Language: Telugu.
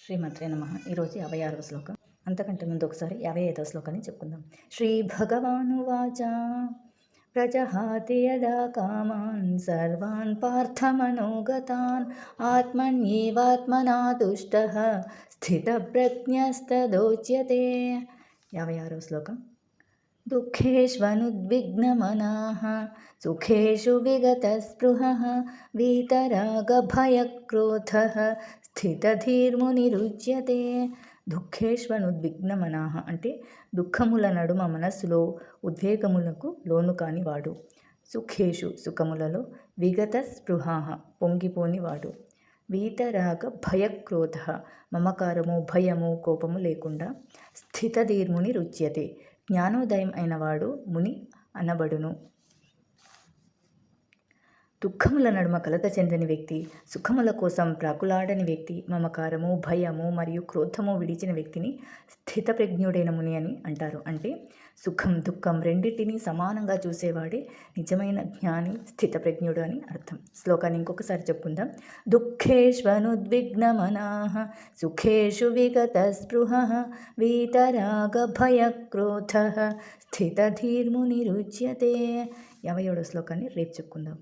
శ్రీమాత్రే నమః. ఈరోజు 56వ శ్లోకం. అంతకంటే ముందు ఒకసారి 55వ శ్లోకాన్ని చెప్పుకుందాం. శ్రీ భగవానువాచ ప్రజహాతి యదా కామాన్ సర్వాన్ పార్థమనోగతాన్ ఆత్మన్యేవాత్మనా తుష్టః స్థితప్రజ్ఞస్తదోచ్యతే. 56వ శ్లోకం. దుఃఖేష్వనుద్విగ్నమనాః సుఖేషు విగతస్పృహః వీతరాగభయక్రోధః స్థితధీర్మునిరుచ్యతే. దుఃఖేష్వనుద్విగ్నమనాః అంటే దుఃఖముల నడుమ మనస్సులో ఉద్వేగములకు లోను కానివాడు. సుఖేషు సుఖములలో విగత స్పృహాః పొంగిపోనివాడు. వీతరాగ భయక్రోధ మమకారము భయము కోపము లేకుండా స్థితధీర్ముని రుచ్యతే జ్ఞానోదయం అయినవాడు ముని అనబడును. దుఃఖముల నడుమ కలత చెందని వ్యక్తి, సుఖముల కోసం ప్రాకులాడని వ్యక్తి, మమకారము భయము మరియు క్రోధము విడిచిన వ్యక్తిని స్థితప్రజ్ఞుడైన ముని అని అంటారు. అంటే సుఖం దుఃఖం రెండింటినీ సమానంగా చూసేవాడే నిజమైన జ్ఞాని, స్థితప్రజ్ఞుడు అని అర్థం. శ్లోకాన్ని ఇంకొకసారి చెప్పుకుందాం. దుఃఖేష్వనుద్విగ్నమనాః సుఖేషు విగత స్పృహః వీతరాగ భయక్రోధః స్థితధీర్మునిరుచ్యతే. 57వ శ్లోకాన్ని రేపు చెప్పుకుందాం.